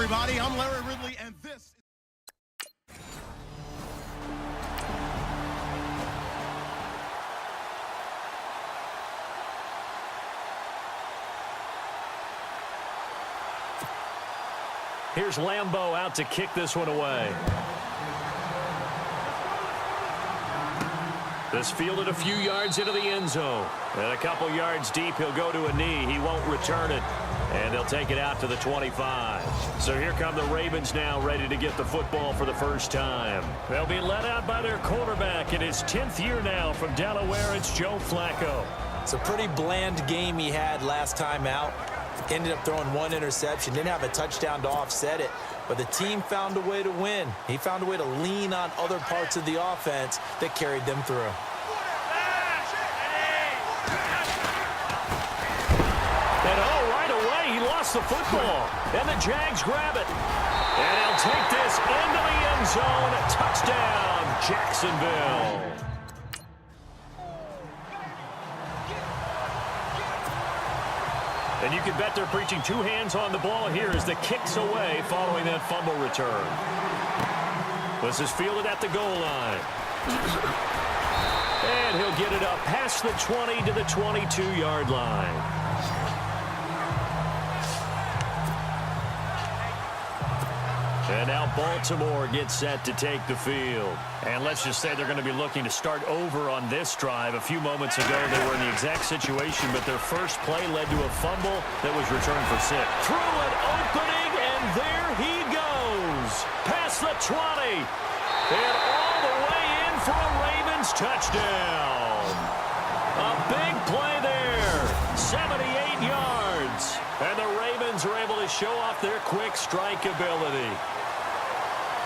everybody. I'm Larry Ridley, and this... Here's Lambeau out to kick this one away. This fielded a few yards into the end zone. And a couple yards deep, he'll go to a knee. He won't return it. And they'll take it out to the 25. So here come the Ravens now, ready to get the football for the first time. They'll be led out by their quarterback in his 10th year now from Delaware. It's Joe Flacco. It's a pretty bland game he had last time out. Ended up throwing one interception. Didn't have a touchdown to offset it. But the team found a way to win. He found a way to lean on other parts of the offense that carried them through. And right away, he lost the football. And the Jags grab it. And he'll take this into the end zone. Touchdown, Jacksonville. And you can bet they're preaching two hands on the ball here as the kick's away following that fumble return. This is fielded at the goal line. And he'll get it up past the 20 to the 22-yard line. And now Baltimore gets set to take the field. And let's just say they're going to be looking to start over on this drive. A few moments ago, they were in the exact situation, but their first play led to a fumble that was returned for 6. Through an opening, and there he goes. Past the 20. And all the way in for a Ravens touchdown. A big play there. 78 yards. And the Ravens are able to show off their quick strike ability.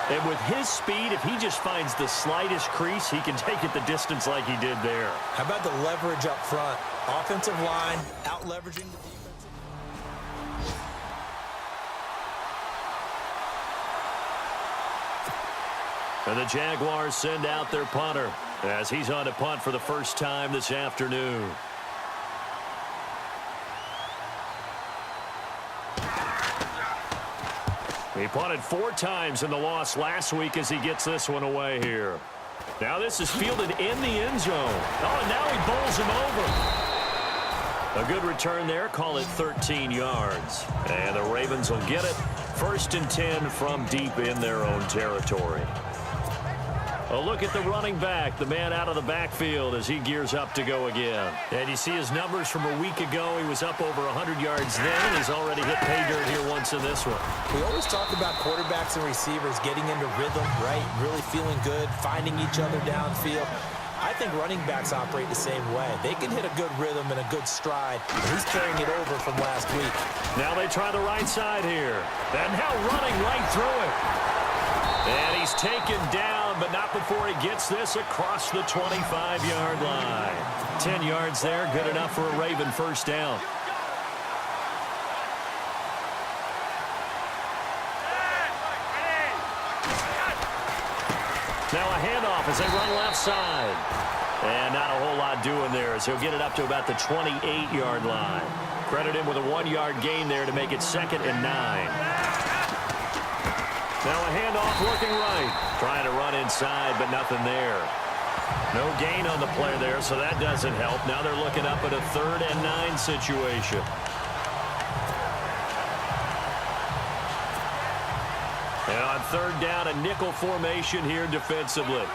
And with his speed, if he just finds the slightest crease, he can take it the distance like he did there. How about the leverage up front? Offensive line, out-leveraging the defensive. And the Jaguars send out their punter as he's on to punt for the first time this afternoon. He punted 4 times in the loss last week as he gets this one away here. Now this is fielded in the end zone. Oh, and now he bowls him over. A good return there. Call it 13 yards. And the Ravens will get it. 1st and 10 from deep in their own territory. A look at the running back, the man out of the backfield as he gears up to go again. And you see his numbers from a week ago. He was up over 100 yards then, and he's already hit pay dirt here once in this one. We always talk about quarterbacks and receivers getting into rhythm, right? Really feeling good, finding each other downfield. I think running backs operate the same way. They can hit a good rhythm and a good stride. And he's carrying it over from last week. Now they try the right side here. And now running right through it. And he's taken down, but not before he gets this across the 25-yard line. 10 yards there, good enough for a Raven first down. Now a handoff as they run left side. And not a whole lot doing there as he'll get it up to about the 28-yard line. Credit him with a 1-yard gain there to make it 2nd and 9. Now a handoff working right. Trying to run inside, but nothing there. No gain on the play there, so that doesn't help. Now they're looking up at a 3rd and 9 situation. And on 3rd down, a nickel formation here defensively.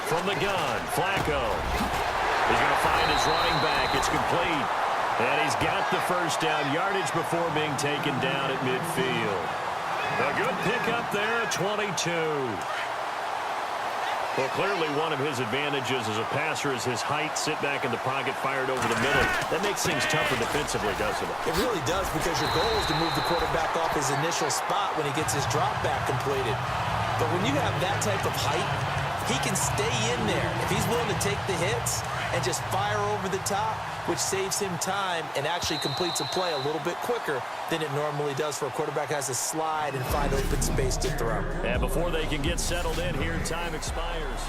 From the gun, Flacco. He's going to find his running back. It's complete. And he's got the first down yardage before being taken down at midfield. A good pickup there, 22. Well, clearly one of his advantages as a passer is his height. Sit back in the pocket, fired over the middle. That makes things tougher defensively, doesn't it? It really does, because your goal is to move the quarterback off his initial spot when he gets his drop back completed. But when you have that type of height, he can stay in there. If he's willing to take the hits and just fire over the top, which saves him time and actually completes a play a little bit quicker than it normally does for a quarterback who has to slide and find open space to throw. And before they can get settled in here, time expires.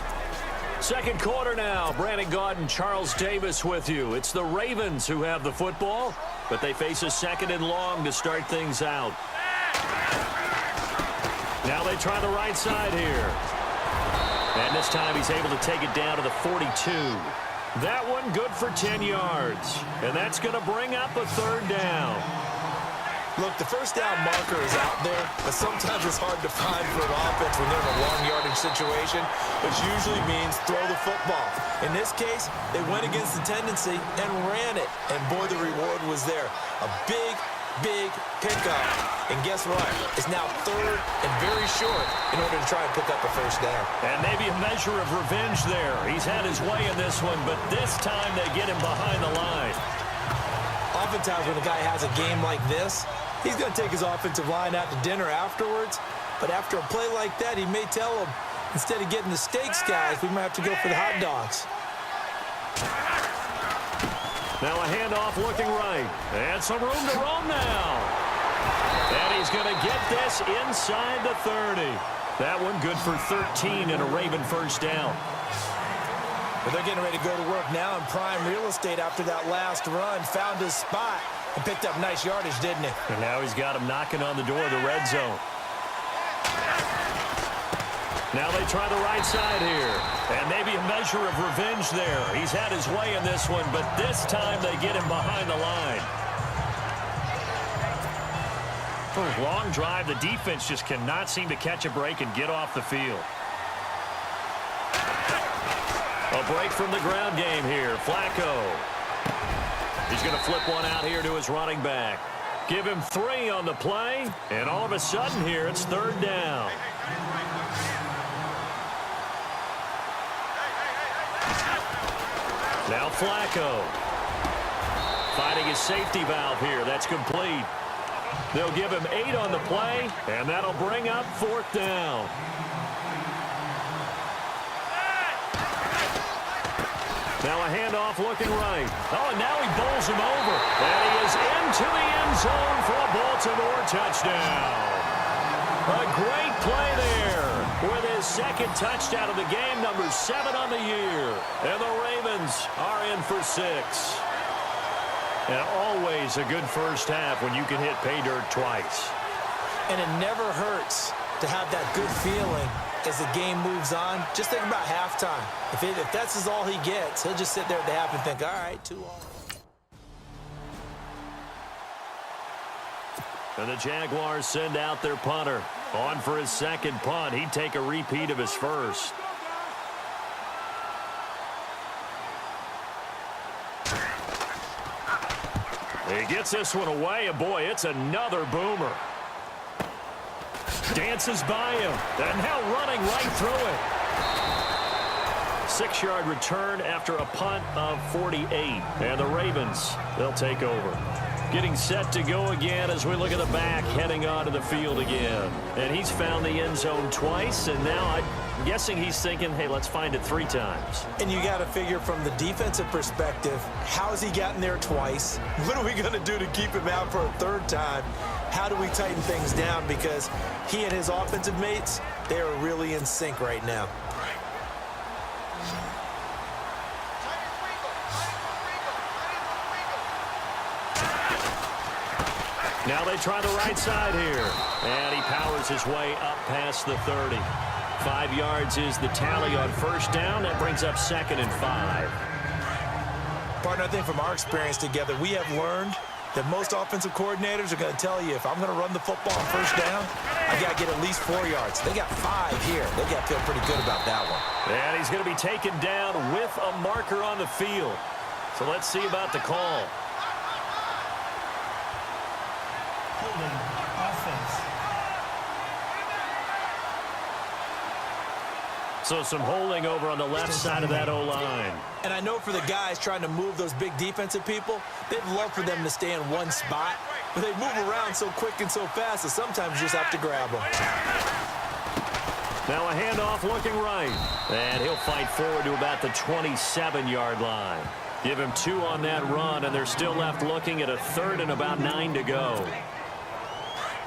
Second quarter now. Brandon Gaudin and Charles Davis with you. It's the Ravens who have the football, but they face a second and long to start things out. Now they try the right side here. And this time he's able to take it down to the 42. That one good for 10 yards. And that's going to bring up a third down. Look, the first down marker is out there, but sometimes it's hard to find for an offense when they're in a long yardage situation, which usually means throw the football. In this case, they went against the tendency and ran it. And, boy, the reward was there. A big pickup. And guess what? It's now third and very short in order to try and pick up a first down. And maybe a measure of revenge there. He's had his way in this one, but this time they get him behind the line. Oftentimes when a guy has a game like this, he's going to take his offensive line out to dinner afterwards. But after a play like that, he may tell them, instead of getting the steaks, guys, we might have to go for the hot dogs. Now a handoff looking right. And some room to roam now. And he's going to get this inside the 30. That one good for 13 and a Raven first down. Well, they're getting ready to go to work now in prime real estate after that last run. Found his spot and picked up nice yardage, didn't he? And now he's got him knocking on the door of the red zone. Now they try the right side here. And maybe a measure of revenge there. He's had his way in this one, but this time they get him behind the line. Long drive. The defense just cannot seem to catch a break and get off the field. A break from the ground game here. Flacco. He's going to flip one out here to his running back. Give him 3 on the play, and all of a sudden here it's third down. Now Flacco. Fighting his safety valve here. That's complete. They'll give him 8 on the play, and that'll bring up fourth down. Now a handoff looking right. Oh, and now he bowls him over. And he is into the end zone for a Baltimore touchdown. A great play there with his second touchdown of the game, number 7 on the year. And the Ravens are in for 6. And always a good first half when you can hit pay dirt twice. And it never hurts to have that good feeling as the game moves on. Just think about halftime. If that's all he gets, he'll just sit there at the half and think, all right, 2 all. And the Jaguars send out their punter. On for his second punt. He'd take a repeat of his first. He gets this one away, and boy, it's another boomer. Dances by him, and now running right through it. 6-yard return after a punt of 48. And the Ravens, they'll take over. Getting set to go again as we look at the back, heading onto the field again. And he's found the end zone twice, and now I'm guessing he's thinking, hey, let's find it 3 times. And you got to figure from the defensive perspective, how has he gotten there twice? What are we going to do to keep him out for a 3rd time? How do we tighten things down? Because he and his offensive mates, they are really in sync right now. Now they try the right side here. And he powers his way up past the 30. 5 yards is the tally on first down. That brings up 2nd and 5. Partner, I think from our experience together, we have learned that most offensive coordinators are going to tell you, if I'm going to run the football on first down, I got to get at least 4 yards. They got 5 here. They got to feel pretty good about that one. And he's going to be taken down with a marker on the field. So let's see about the call. So some holding over on the left side of that O-line. And I know for the guys trying to move those big defensive people, they'd love for them to stay in one spot, but they move around so quick and so fast that sometimes you just have to grab them. Now a handoff looking right. And he'll fight forward to about the 27-yard line. Give him 2 on that run, and they're still left looking at a 3rd and about 9 to go.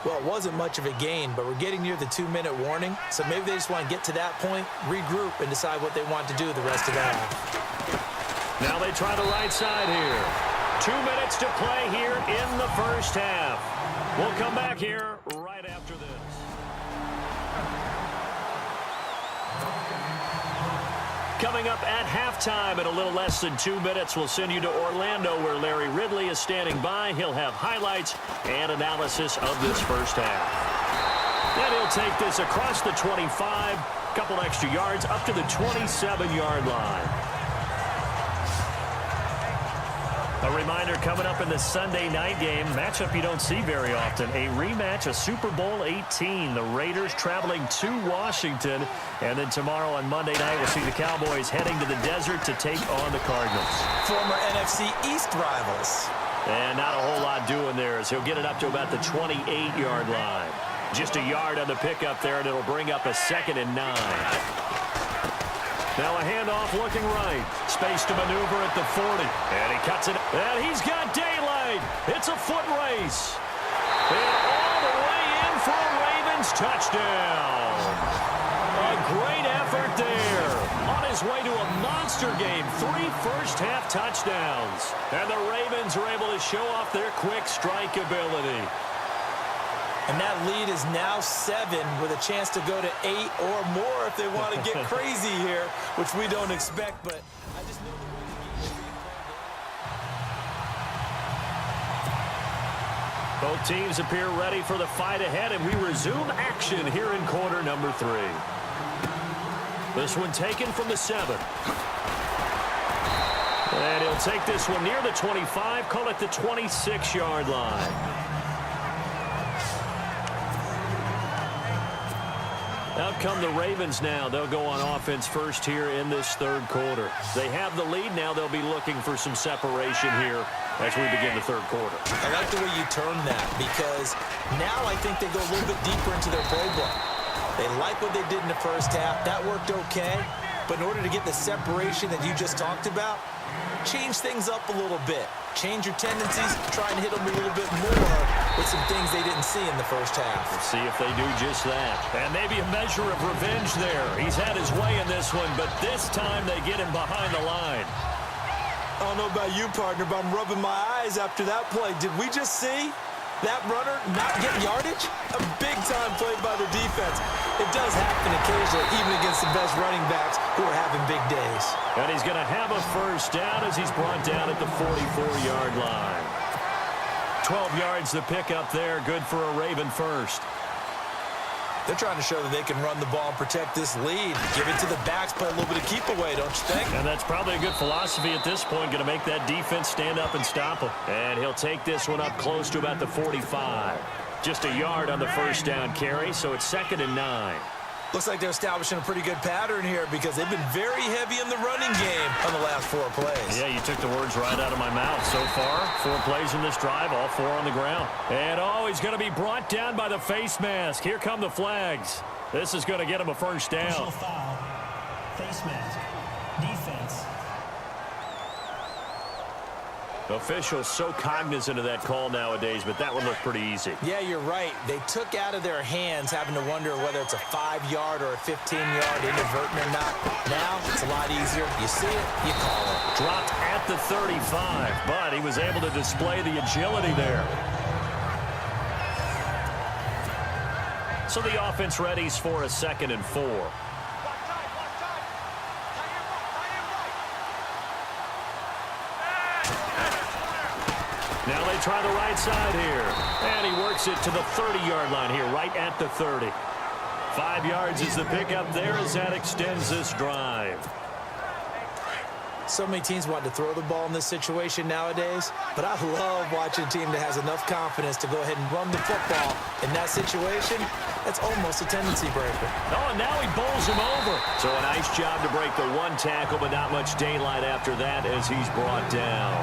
Well, it wasn't much of a gain, but we're getting near the 2-minute warning, so maybe they just want to get to that point, regroup, and decide what they want to do the rest of the half. Now they try the right side here. 2 minutes to play here in the first half. We'll come back here right after this. Coming up at halftime in a little less than 2 minutes, we'll send you to Orlando where Larry Ridley is standing by. He'll have highlights and analysis of this first half. Then he'll take this across the 25, couple extra yards up to the 27-yard line. A reminder coming up in the Sunday night game, matchup you don't see very often, a rematch of Super Bowl 18. The Raiders traveling to Washington, and then tomorrow on Monday night we'll see the Cowboys heading to the desert to take on the Cardinals. Former NFC East rivals. And not a whole lot doing there as he'll get it up to about the 28-yard line. Just a yard on the pickup there, and it'll bring up a 2nd and 9. Now a handoff looking right. Space to maneuver at the 40. And he cuts it. And he's got daylight. It's a foot race. And all the way in for a Ravens touchdown. A great effort there. On his way to a monster game. 3 first-half touchdowns. And the Ravens are able to show off their quick strike ability. And that lead is now 7 with a chance to go to 8 or more if they want to get crazy here, which we don't expect, but I just know the way to Both teams appear ready for the fight ahead, and we resume action here in quarter number 3. This one taken from the 7. And he'll take this one near the 25, call it the 26-yard line. Out come the Ravens now. They'll go on offense first here in this third quarter. They have the lead. Now they'll be looking for some separation here as we begin the third quarter. I like the way you turn that because now I think they go a little bit deeper into their playbook. They like what they did in the first half. That worked okay. But in order to get the separation that you just talked about, change things up a little bit. Change your tendencies, try and hit them a little bit more with some things they didn't see in the first half. Let's see if they do just that. And maybe a measure of revenge there. He's had his way in this one, but this time they get him behind the line. I don't know about you, partner, but I'm rubbing my eyes after that play. Did we just see that runner not get yardage? A big-time play by the defense. It does happen occasionally, even against the best running backs who are having big days. And he's going to have a first down as he's brought down at the 44-yard line. 12 yards to pick up there. Good for a Raven first. They're trying to show that they can run the ball and protect this lead. Give it to the backs, play a little bit of keep away, don't you think? And that's probably a good philosophy at this point. Going to make that defense stand up and stop him. And he'll take this one up close to about the 45. Just a yard on the first down carry, so it's 2nd and 9. Looks like they're establishing a pretty good pattern here because they've been very heavy in the running game on the last 4 plays. Yeah, you took the words right out of my mouth. So far, 4 plays in this drive, all 4 on the ground. And, he's going to be brought down by the face mask. Here come the flags. This is going to get him a first down. Personal foul, face mask, defense. Officials so cognizant of that call nowadays, but that one looked pretty easy. Yeah, you're right. They took out of their hands having to wonder whether it's a 5-yard or a 15-yard inadvertent or not. Now, it's a lot easier. You see it, you call it. Dropped at the 35, but he was able to display the agility there. So the offense readies for a 2nd and 4. Now they try the right side here. And he works it to the 30-yard line here, right at the 30. 5 yards is the pickup there as that extends this drive. So many teams want to throw the ball in this situation nowadays, but I love watching a team that has enough confidence to go ahead and run the football. In that situation, that's almost a tendency breaker. Oh, and now he bowls him over. So a nice job to break the 1 tackle, but not much daylight after that as he's brought down.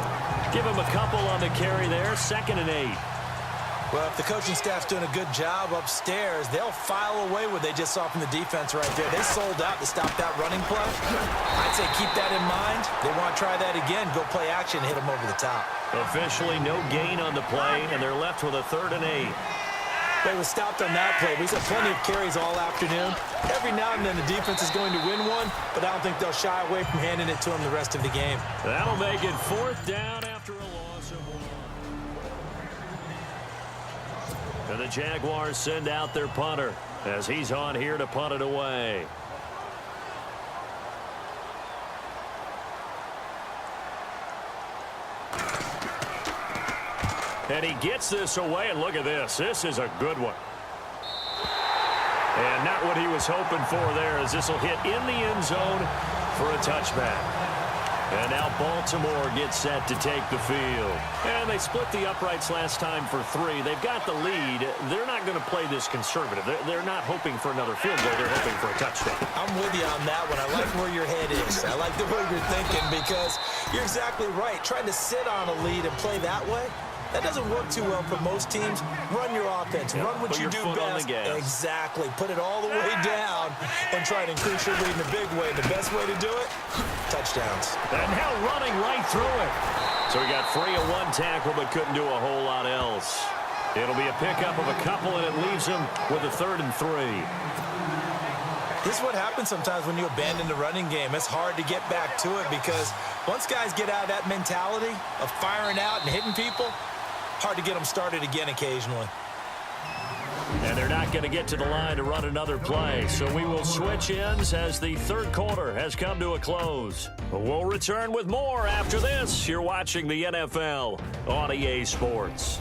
Give him a couple on the carry there, 2nd and 8. Well, if the coaching staff's doing a good job upstairs, they'll file away what they just saw from the defense right there. They sold out to stop that running play. I'd say keep that in mind. They want to try that again, go play action, hit them over the top. Officially no gain on the play, and they're left with a 3rd and 8. They were stopped on that play. We saw plenty of carries all afternoon. Every now and then the defense is going to win one, but I don't think they'll shy away from handing it to them the rest of the game. That'll make it 4th down after a loss of 1. And the Jaguars send out their punter as he's on here to punt it away. And he gets this away, and look at this. This is a good one. And not what he was hoping for there, as this will hit in the end zone for a touchback. And now Baltimore gets set to take the field. And they split the uprights last time for 3. They've got the lead. They're not going to play this conservative. They're not hoping for another field goal. They're hoping for a touchdown. I'm with you on that one. I like where your head is. I like the way you're thinking because you're exactly right. Trying to sit on a lead and play that way, that doesn't work too well for most teams. Run your offense. Run what you do best. Exactly. Put it all the way down and try to increase your lead in a big way. The best way to do it, touchdowns. And now running right through it. So he got free of 1 tackle but couldn't do a whole lot else. It'll be a pickup of a couple, and it leaves him with a 3rd and 3. This is what happens sometimes when you abandon the running game. It's hard to get back to it because once guys get out of that mentality of firing out and hitting people, hard to get them started again occasionally. And they're not going to get to the line to run another play. So we will switch ends as the 3rd quarter has come to a close. We'll return with more after this. You're watching the NFL on EA Sports.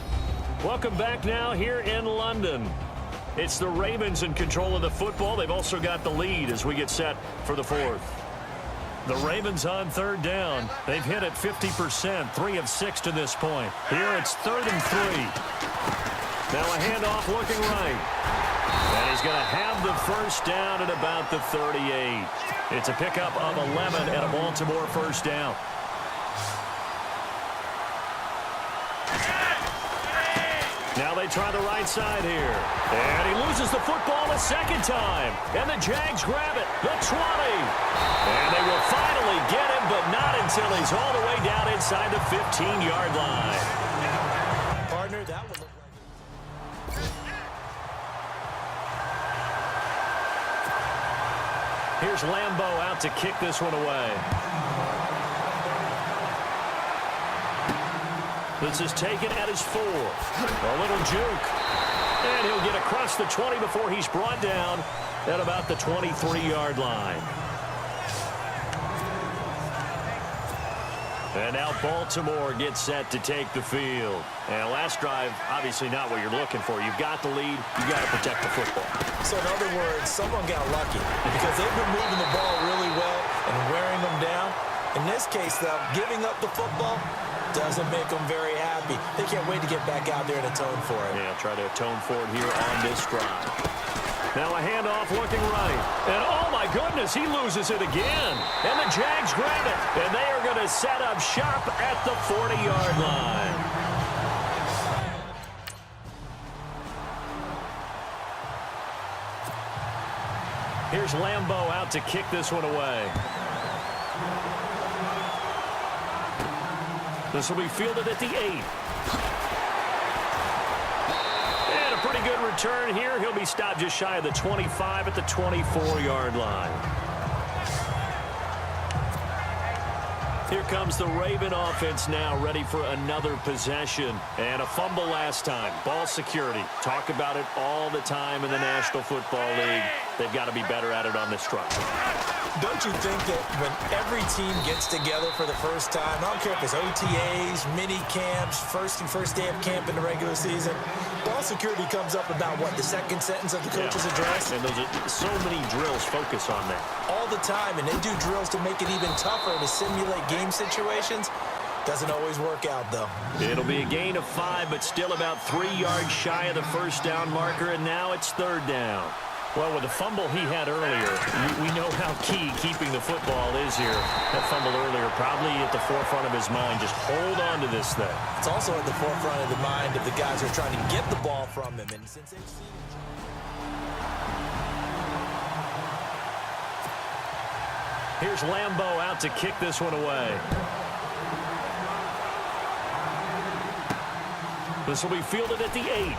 Welcome back now here in London. It's the Ravens in control of the football. They've also got the lead as we get set for the 4th. The Ravens on 3rd down. They've hit it 50%, 3 of 6 to this point. Here it's 3rd and 3. Now a handoff looking right. And he's going to have the 1st down at about the 38. It's a pickup of 11 and a Baltimore 1st down. Now they try the right side here. And he loses the football a 2nd time. And the Jags grab it. The 20. And they will finally get him, but not until he's all the way down inside the 15-yard line. Partner, that would look like... Here's Lambeau out to kick this one away. This is taken at his 4. A little juke. And he'll get across the 20 before he's brought down at about the 23-yard line. And now Baltimore gets set to take the field. And last drive, obviously not what you're looking for. You've got the lead. You've got to protect the football. So in other words, someone got lucky because they've been moving the ball really well and wearing them down. In this case, though, giving up the football doesn't make them very happy. They can't wait to get back out there and atone for it. Yeah, try to atone for it here on this drive. Now a handoff looking right. And oh my goodness, he loses it again. And the Jags grab it. And they are going to set up shop at the 40-yard line. Here's Lambeau out to kick this one away. This will be fielded at the 8. And a pretty good return here. He'll be stopped just shy of the 25 at the 24-yard line. Here comes the Raven offense now, ready for another possession. And a fumble last time. Ball security. Talk about it all the time in the National Football League. They've got to be better at it on this drive. Don't you think that when every team gets together for the first time, I don't care if it's OTAs, mini camps, first day of camp in the regular season, ball security comes up about, what, the second sentence of the coach's address? And those are so many drills focus on that. All the time, and they do drills to make it even tougher to simulate game situations. Doesn't always work out, though. It'll be a gain of 5, but still about 3 yards shy of the first down marker, and now it's 3rd down. Well, with the fumble he had earlier, we know how key keeping the football is here. That fumble earlier probably at the forefront of his mind. Just hold on to this thing. It's also at the forefront of the mind of the guys who are trying to get the ball from him. And since they've seen it... Here's Lambeau out to kick this one away. This will be fielded at the 8.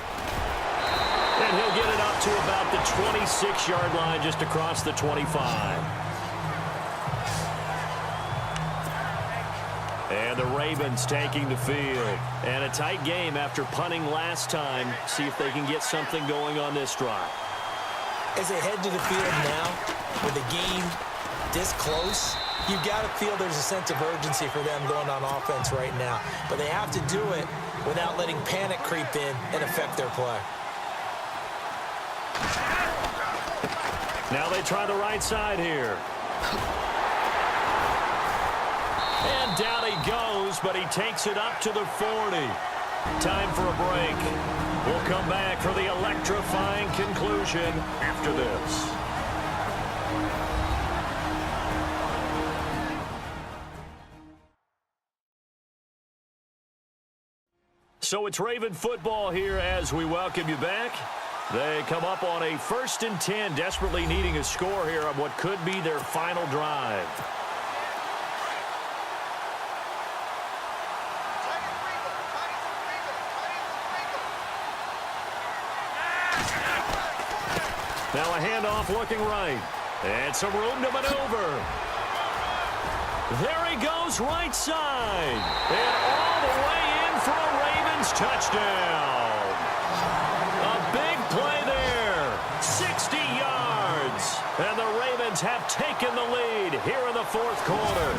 And he'll get it up to about the 26-yard line, just across the 25. And the Ravens taking the field. And a tight game after punting last time. See if they can get something going on this drive. As they head to the field now, with the game this close, you've got to feel there's a sense of urgency for them going on offense right now. But they have to do it without letting panic creep in and affect their play. Now they try the right side here. And down he goes, but he takes it up to the 40. Time for a break. We'll come back for the electrifying conclusion after this. So it's Raven football here as we welcome you back. They come up on a 1st and 10, desperately needing a score here on what could be their final drive. Now a handoff looking right. And some room to maneuver. There he goes right side. And all the way in for a Ravens touchdown. A big play there. 60 yards. And the Ravens have taken the lead here in the 4th quarter.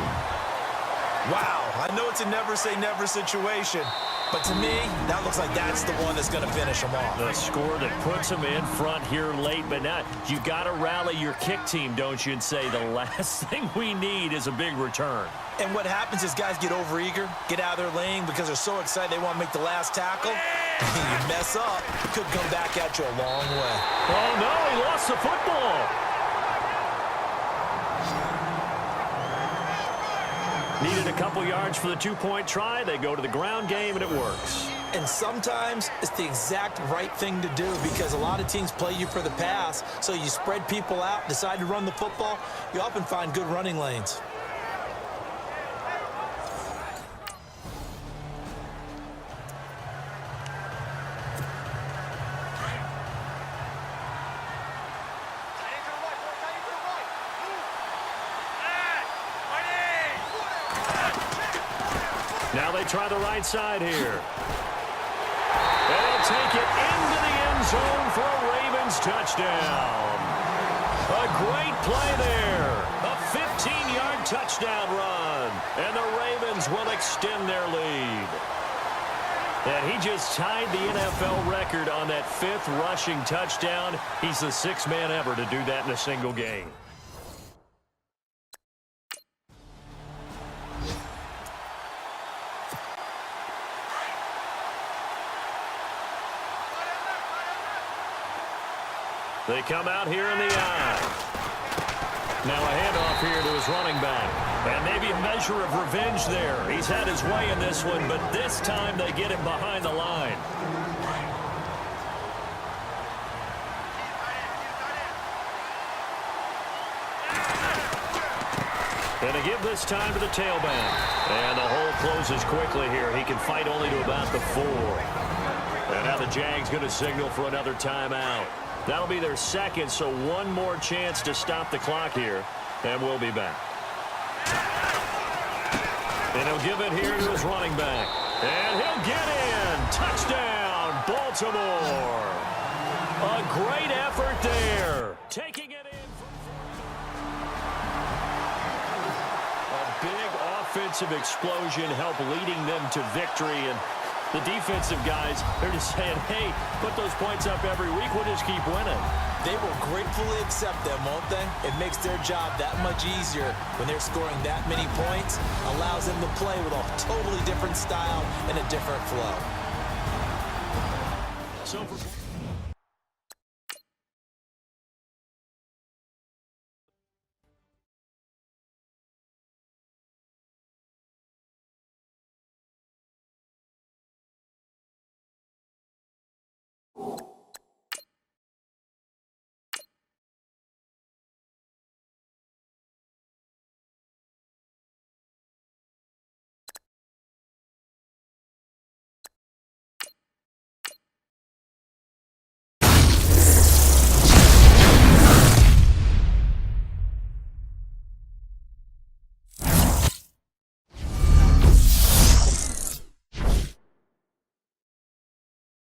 Wow, I know it's a never-say-never situation, but to me, that looks like that's the one that's going to finish them off. The score that puts them in front here late, but not. You got to rally your kick team, don't you, and say the last thing we need is a big return. And what happens is guys get overeager, get out of their lane because they're so excited they want to make the last tackle. You mess up, it could come back at you a long way. Oh, no, he lost the football. Needed a couple yards for the 2-point try. They go to the ground game, and it works. And sometimes it's the exact right thing to do because a lot of teams play you for the pass, so you spread people out, decide to run the football. You often find good running lanes. Now they try the right side here. They'll take it into the end zone for a Ravens touchdown. A great play there. A 15-yard touchdown run. And the Ravens will extend their lead. And he just tied the NFL record on that 5th rushing touchdown. He's the 6th man ever to do that in a single game. They come out here in the eye. Now a handoff here to his running back. And maybe a measure of revenge there. He's had his way in this one, but this time they get him behind the line. And they give this time to the tailback. And the hole closes quickly here. He can fight only to about the 4. And now the Jags going to signal for another timeout. That'll be their 2nd, so one more chance to stop the clock here, and we'll be back. And he'll give it here to his running back. And he'll get in. Touchdown, Baltimore. A great effort there. Taking it in. A big offensive explosion helped leading them to victory, and the defensive guys, they're just saying, hey, put those points up every week. We'll just keep winning. They will gratefully accept them, won't they? It makes their job that much easier when they're scoring that many points. Allows them to play with a totally different style and a different flow. So for